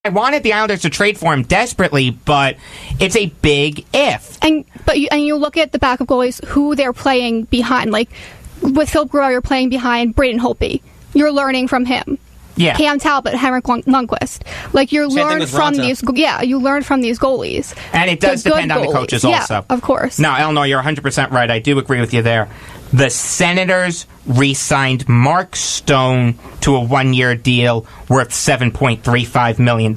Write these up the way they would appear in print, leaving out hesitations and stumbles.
I wanted the Islanders to trade for him desperately, but it's a big if. And you look at the backup goalies who they're playing behind. Like with Phil Brewer, you're playing behind Braden Holtby. You're learning from him. Yeah. Cam Talbot, Henrik Lundqvist. Like you learn from these. Yeah, you learn from these goalies. And it does depend on the coaches also. Yeah, of course. No, Eleanor, you're 100% right. I do agree with you there. The Senators re-signed Mark Stone to a one-year deal worth $7.35 million.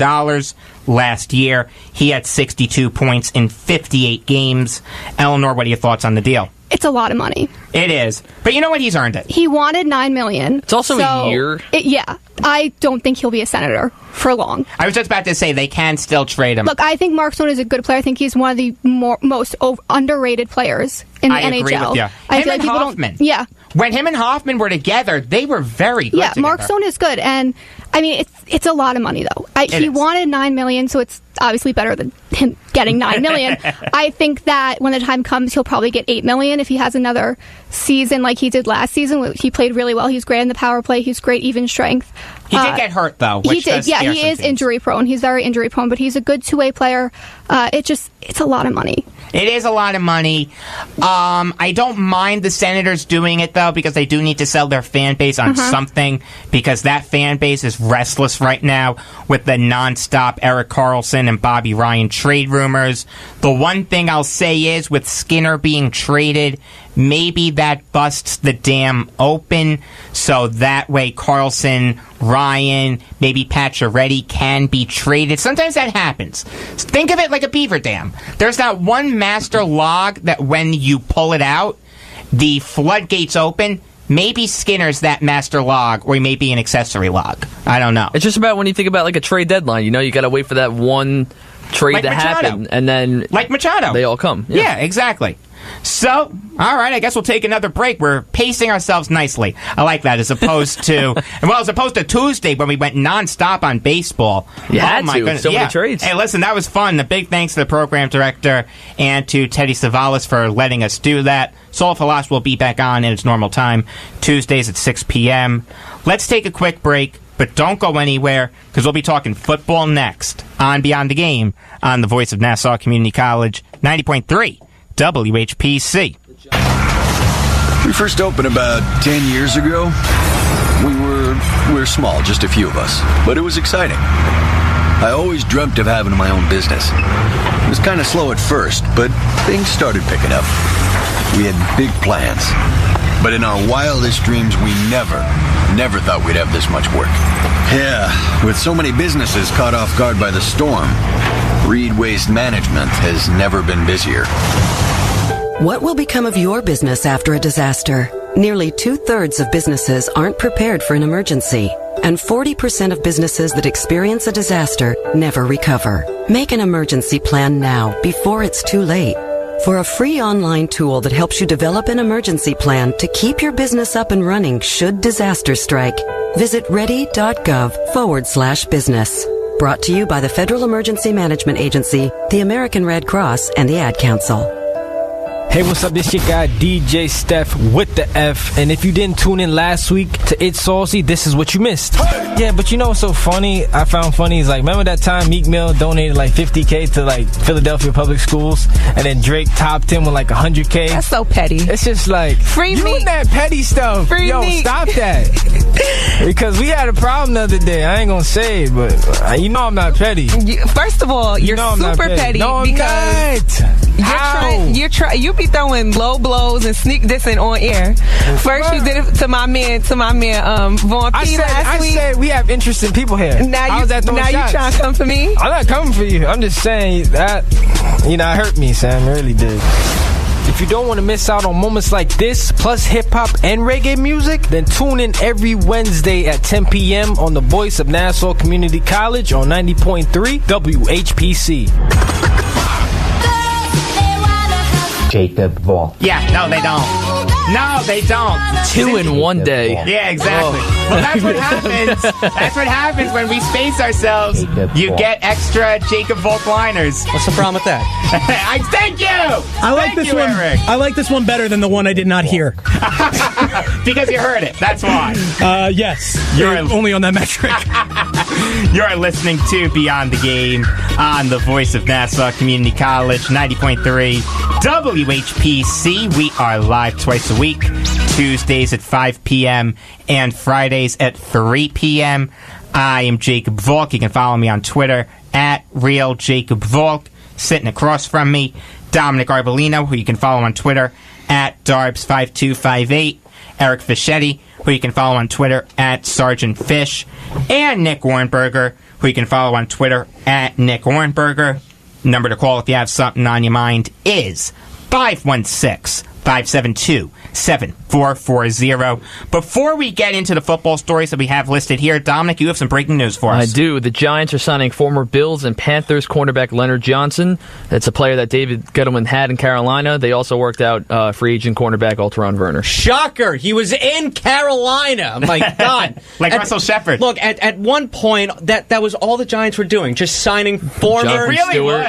Last year, he had 62 points in 58 games. Eleanor, what are your thoughts on the deal? It's a lot of money. It is. But you know what? He's earned it. He wanted $9 million. It's also a year. Yeah. I don't think he'll be a Senator for long. I was just about to say they can still trade him. Look, I think Mark Stone is a good player. I think he's one of the most underrated players in the NHL. I agree with you. Him and Hoffman. Yeah. When him and Hoffman were together, they were very good together. Mark Stone is good. And, I mean, it's a lot of money, though. He wanted $9 million, so it's obviously better than him getting $9 million. I think that when the time comes, he'll probably get $8 million if he has another season like he did last season. He played really well. He's great in the power play. He's great even strength. He did get hurt, though. He did. Yeah, he is injury prone. He's very injury prone, but he's a good two-way player. It's a lot of money. It is a lot of money. I don't mind the Senators doing it, though, because they do need to sell their fan base on something, because that fan base is restless right now with the nonstop Erik Karlsson and Bobby Ryan trade rumors. The one thing I'll say is, with Skinner being traded, maybe that busts the dam open, so that way Karlsson, Ryan, maybe Pacioretty can be traded. Sometimes that happens. Think of it like a beaver dam. There's that one master log that when you pull it out, the floodgates open. Maybe Skinner's that master log, or he may be an accessory log. I don't know. It's just about when you think about like a trade deadline. You know, you got to wait for that one trade to happen, and then like Machado, they all come. Yeah, exactly. So, all right, I guess we'll take another break. We're pacing ourselves nicely. I like that, as opposed to Tuesday when we went nonstop on baseball. You had my to. goodness. So many trades. Hey, listen, that was fun. A big thanks to the program director and to Teddy Savalas for letting us do that. Soul Philosophy will be back on in its normal time, Tuesdays at 6 p.m. Let's take a quick break, but don't go anywhere, because we'll be talking football next on Beyond the Game on the Voice of Nassau Community College, 90.3 WHPC. We first opened about 10 years ago. We were small, just a few of us, but it was exciting. I always dreamt of having my own business. It was kind of slow at first, but things started picking up. We had big plans, but in our wildest dreams, we never thought we'd have this much work. Yeah, with so many businesses caught off guard by the storm, Reed Waste Management has never been busier. What will become of your business after a disaster? Nearly 2/3 of businesses aren't prepared for an emergency, and 40% of businesses that experience a disaster never recover. Make an emergency plan now, before it's too late. For a free online tool that helps you develop an emergency plan to keep your business up and running should disaster strike, visit ready.gov/business. Brought to you by the Federal Emergency Management Agency, the American Red Cross, and the Ad Council. Hey, what's up? This your guy DJ Steph with the F. And if you didn't tune in last week to It's Saucy, this is what you missed. Yeah, but you know what's so funny? I found funny is, like, remember that time Meek Mill donated like $50K to like Philadelphia public schools, and then Drake topped him with like $100K? That's so petty. It's just like, free you Meek. and that petty stuff. Free Yo, Meek. Stop that. Because we had a problem the other day. I ain't gonna say it, but you know I'm not petty. First of all, you're super petty. No, I'm because not. You be throwing low blows and sneak dissing on air. First, you did it to my man Vaughn P. last week. I said we have interesting people here. Now you trying to come for me? I'm not coming for you. I'm just saying that, it hurt me, Sam. It really did. If you don't want to miss out on moments like this, plus hip-hop and reggae music, then tune in every Wednesday at 10 p.m. on the Voice of Nassau Community College on 90.3 WHPC. Jacob Vaughn. Yeah, no, they don't. No, they don't. 2 in one day. Yeah, exactly. Well, that's what happens. That's what happens when we space ourselves. You get extra Jacob Volk liners. What's the problem with that? Thank you. I like this one. Eric. I like this one better than the one I did not hear. Because you heard it. That's why. Yes. You're only on that metric. You're listening to Beyond the Game on the Voice of Nassau Community College, 90.3 WHPC. We are live twice a week, Tuesdays at 5 p.m. and Fridays at 3 p.m. I am Jacob Volk. You can follow me on Twitter at RealJacobVolk. Sitting across from me, Dominic Arbolino, who you can follow on Twitter at Darbs5258. Eric Fischetti, who you can follow on Twitter at Sergeant Fish. And Nick Ohrnberger, who you can follow on Twitter at Nick Ohrnberger. Number to call if you have something on your mind is 516-572-7440. Before we get into the football stories that we have listed here, Dominic, you have some breaking news for us. I do. The Giants are signing former Bills and Panthers cornerback Leonard Johnson. That's a player that David Gettleman had in Carolina. They also worked out free agent cornerback Alteron Werner. Shocker! He was in Carolina. My God. Russell Shepard. Look, at one point, that was all the Giants were doing, just signing former...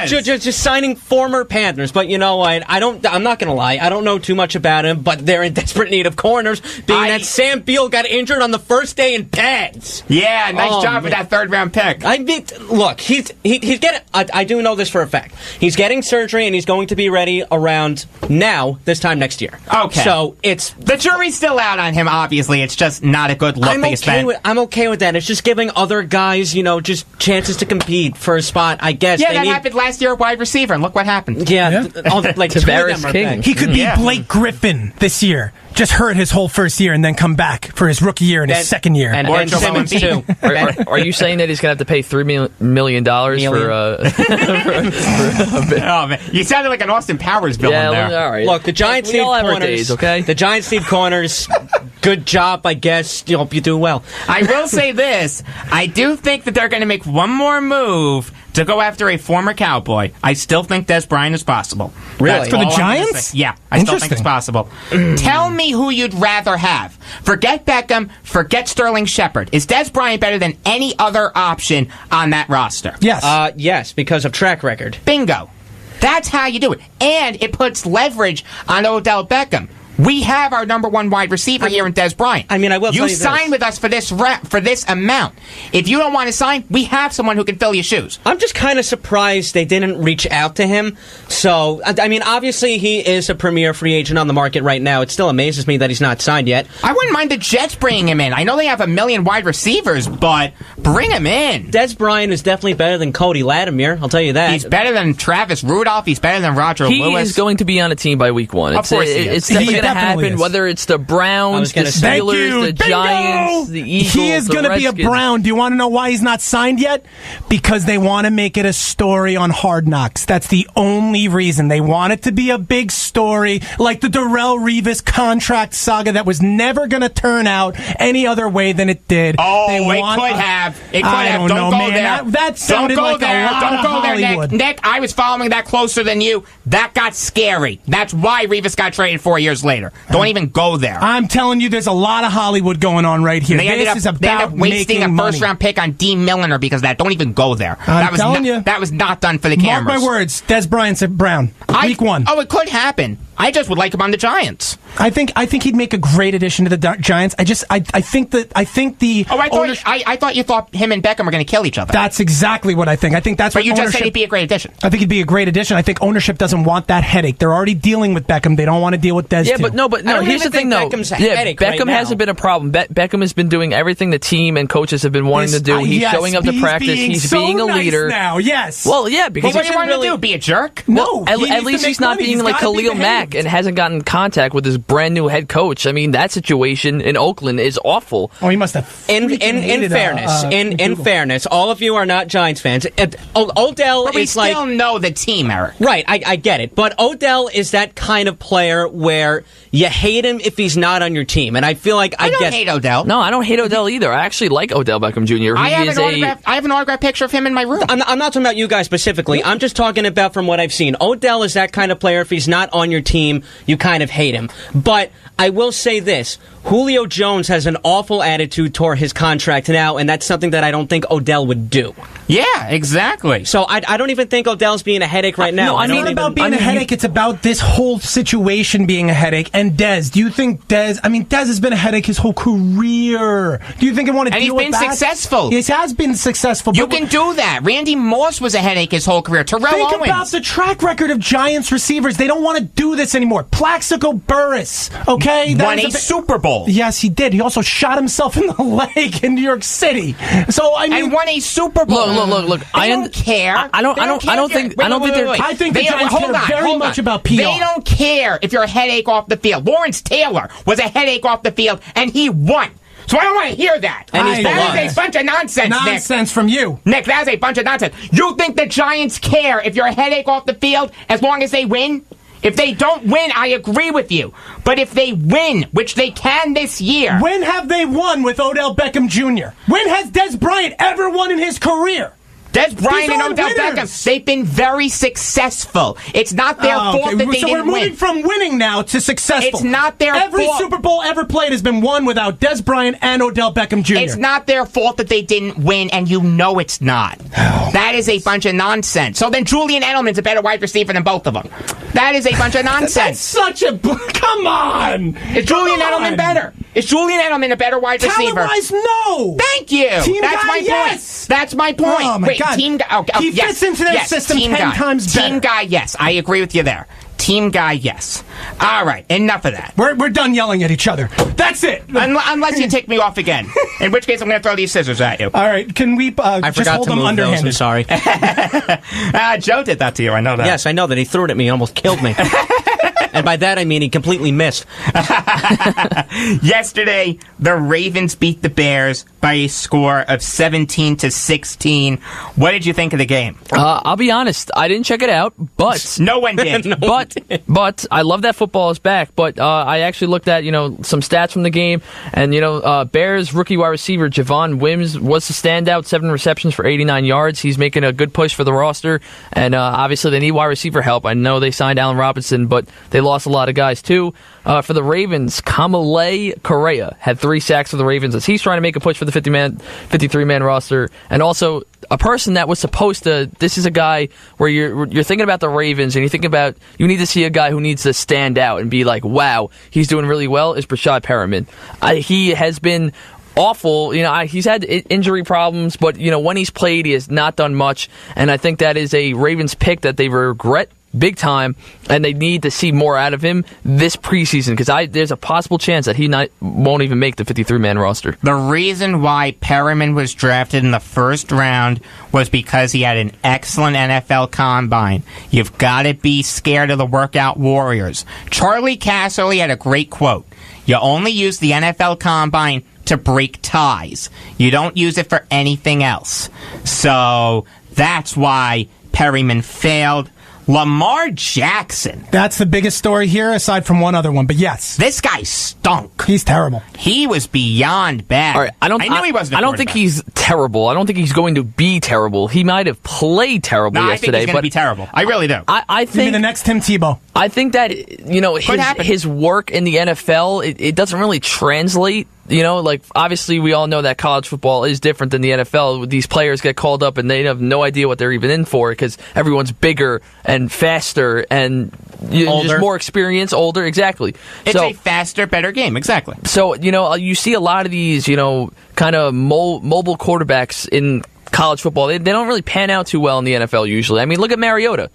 Just signing former Panthers. But you know what? I'm not going to lie. I don't know too much about him, but they're in desperate need of corners, being that Sam Beal got injured on the first day in pads. Yeah, nice job with that third-round pick. I mean, look, he's getting... I do know this for a fact. He's getting surgery, and he's going to be ready around this time next year. Okay. So it's... The jury's still out on him, obviously. It's just not a good look. I'm okay with that. It's just giving other guys, just chances to compete for a spot, I guess. Yeah, that happened last year at wide receiver, and look what happened. Yeah. Like Tavares King. He could be Blake Griffin this year. Just hurt his whole first year and then come back for his rookie year and his second year. And Simmons, too. Are you saying that he's going to have to pay $3 million for Oh, man. You sounded like an Austin Powers villain there. All right. Look, the Giants need corners. Days, okay? The Giants need corners. Good job, I guess. Hope you do well. I will say this. I do think that they're going to make one more move to go after a former Cowboy. I still think Des Bryant is possible. Really? For the Giants? Yeah, I still think it's possible. Tell me who you'd rather have. Forget Beckham, forget Sterling Shepard. Is Des Bryant better than any other option on that roster? Yes. Yes, because of track record. Bingo. That's how you do it. And it puts leverage on Odell Beckham. We have our number one wide receiver here in Des Bryant. I mean, I will tell you this. You sign with us for this amount. If you don't want to sign, we have someone who can fill your shoes. I'm just kind of surprised they didn't reach out to him. So, I mean, obviously he is a premier free agent on the market right now. It still amazes me that he's not signed yet. I wouldn't mind the Jets bringing him in. I know they have 1 million wide receivers, but bring him in. Des Bryant is definitely better than Cody Latimer, I'll tell you that. He's better than Travis Rudolph. He's better than Roger Lewis. He is going to be on a team by week 1. Of course he is. It's definitely going to happen, whether it's the Browns, the Steelers, the Giants, the Eagles, He is going to be a Brown. Do you want to know why he's not signed yet? Because they want to make it a story on Hard Knocks. That's the only reason. They want it to be a big story, like the Darrelle Revis contract saga that was never going to turn out any other way than it did. Oh, it could have. It could have. Don't go there. That sounded like a lot of Hollywood. Nick, I was following that closer than you. That got scary. That's why Revis got traded 4 years later. Don't even go there. I'm telling you, there's a lot of Hollywood going on right here. They ended up wasting a first-round pick on Dean Milliner because of that. Don't even go there. I'm telling you. That was not done for the cameras. Mark my words. Des Bryant's a Brown. Week 1. Oh, it could happen. I just would like him on the Giants. I think he'd make a great addition to the Giants. I think the I thought you thought him and Beckham were going to kill each other. That's exactly what I think. I think that's what you just said he'd be a great addition. I think he'd be a great addition. I think ownership doesn't want that headache. They're already dealing with Beckham. They don't want to deal with Des. Yeah, but no. Here's the thing, though. Beckham hasn't been a problem. Beckham has been doing everything the team and coaches have been wanting to do. He's showing up to practice. He's being a leader now. Yes. Well, yeah, because what do you want to do? Be a jerk? No. At least he's not being like Khalil Mack and hasn't gotten contact with his brand new head coach. I mean, that situation in Oakland is awful. Oh, he must have. In fairness, all of you are not Giants fans. Odell but is we still know the team, Eric. Right, I get it. But Odell is that kind of player where you hate him if he's not on your team, and I feel like I don't hate Odell. No, I don't hate Odell either. I actually like Odell Beckham Jr. I have an autographed picture of him in my room. I'm not talking about you guys specifically. I'm just talking about from what I've seen. Odell is that kind of player. If he's not on your team, team, you kind of hate him. But I will say this. Julio Jones has an awful attitude toward his contract now, and that's something that I don't think Odell would do. Yeah, exactly. So I don't even think Odell's being a headache right now. No, it's not about being a headache. It's about this whole situation being a headache. And Dez, do you think Dez has been a headache his whole career. Do you think he want to deal with that? And he's been successful. He has been successful. You can do that. Randy Moss was a headache his whole career. Terrell Owens. Think about the track record of Giants receivers. They don't want to do this anymore. Plaxico Burress, okay? Won a Super Bowl. Yes, he did. He also shot himself in the leg in New York City. So I mean, and won a Super Bowl. Look. I don't care. I don't think the Giants care very much about PR. They don't care if you're a headache off the field. Lawrence Taylor was a headache off the field, and he won. So I don't want to hear that. And that is a bunch of nonsense, Nick. Nonsense from you. Nick, that is a bunch of nonsense. You think the Giants care if you're a headache off the field as long as they win? If they don't win, I agree with you. But if they win, which they can this year... When have they won with Odell Beckham Jr.? When has Des Bryant ever won in his career? Des Bryant and Odell Beckham, they've been very successful. It's not their fault that they didn't win. So we're moving from winning now to successful. It's not their fault. Every Super Bowl ever played has been won without Des Bryant and Odell Beckham Jr. It's not their fault that they didn't win, and you know it's not. That is a bunch of nonsense. So then Julian Edelman's a better wide receiver than both of them. That is a bunch of nonsense. That's such a... Come on! Is Julian Edelman better? Is Julian Edelman a better wide receiver? Talent-wise, no! Thank you! That's my point. That's my point. Oh, my God. Team guy. He fits into their system 10 times better. Team guy, yes. I agree with you there. Team guy, yes. All right, enough of that. We're done yelling at each other. That's it. Unless you tick me off again. In which case, I'm going to throw these scissors at you. All right, can we I just forgot hold to them move underhanded? those, I'm sorry. Joe did that to you, I know that. Yes, I know that. He threw it at me and almost killed me. And by that I mean he completely missed. Yesterday, the Ravens beat the Bears by a score of 17-16. What did you think of the game? I'll be honest, I didn't check it out, but no one did. But I love that football is back. But I actually looked at some stats from the game, and Bears rookie wide receiver Javon Wims was the standout, 7 receptions for 89 yards. He's making a good push for the roster, and obviously they need wide receiver help. I know they signed Allen Robinson, but they lost a lot of guys too. For the Ravens, Kamalei Correa had 3 sacks for the Ravens as he's trying to make a push for the 53-man roster. And also a person that was supposed to, this is a guy where you're thinking about the Ravens and you're thinking about, you need to see a guy who needs to stand out and be like, wow, he's doing really well, is Brashad Perriman. He has been awful. He's had injury problems, but when he's played, he has not done much. And I think that is a Ravens pick that they regret big time, and they need to see more out of him this preseason because there's a possible chance that he won't even make the 53-man roster. The reason why Perriman was drafted in the first round was because he had an excellent NFL combine. You've got to be scared of the workout warriors. Charlie Casserly had a great quote. You only use the NFL combine to break ties. You don't use it for anything else. So that's why Perriman failed. Lamar Jackson. That's the biggest story here, aside from one other one. But yes, this guy stunk. He's terrible. He was beyond bad. All right, I knew he wasn't. I don't think he's terrible. I don't think he's going to be terrible. He might have played terrible yesterday. I think he's going to be terrible. I really do. I think the next Tim Tebow. I think that his work in the NFL it doesn't really translate. Obviously we all know that college football is different than the NFL. These players get called up and they have no idea what they're even in for because everyone's bigger and faster and just more experience, older. Exactly. It's a faster, better game. Exactly. So, you see a lot of these, kind of mobile quarterbacks in college football. They don't really pan out too well in the NFL usually. I mean, look at Mariota.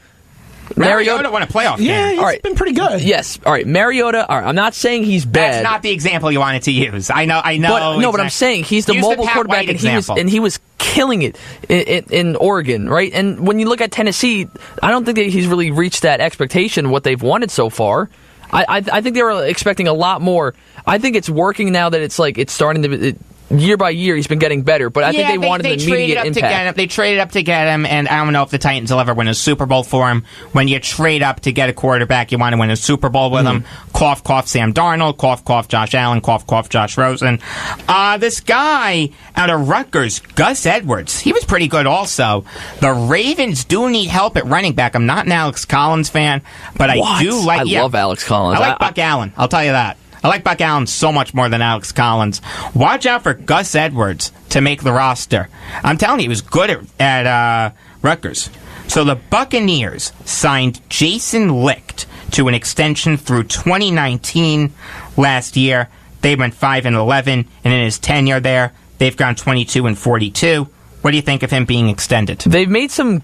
Mariota won a playoff game. Yeah, he's been pretty good. Yes. All right, Mariota. All right, I'm not saying he's bad. That's not the example you wanted to use. I know. But I'm saying he's the mobile quarterback, and he was killing it in Oregon, right? And when you look at Tennessee, I don't think that he's really reached that expectation, what they've wanted so far. I think they were expecting a lot more. I think it's working now that it's starting to year by year he's been getting better, but I think they wanted an immediate impact. They traded up to get him, and I don't know if the Titans will ever win a Super Bowl for him. When you trade up to get a quarterback, you want to win a Super Bowl with him. Cough, cough, Sam Darnold. Cough, cough, Josh Allen. Cough, cough, Josh Rosen. This guy out of Rutgers, Gus Edwards, he was pretty good also. The Ravens do need help at running back. I'm not an Alex Collins fan, but I do like... I love Alex Collins. I like Buck Allen. I'll tell you that. I like Buck Allen so much more than Alex Collins. Watch out for Gus Edwards to make the roster. I'm telling you, he was good at Rutgers. So the Buccaneers signed Jason Licht to an extension through 2019 last year. They went 5-11, and in his tenure there, they've gone 22-42. What do you think of him being extended? They've made some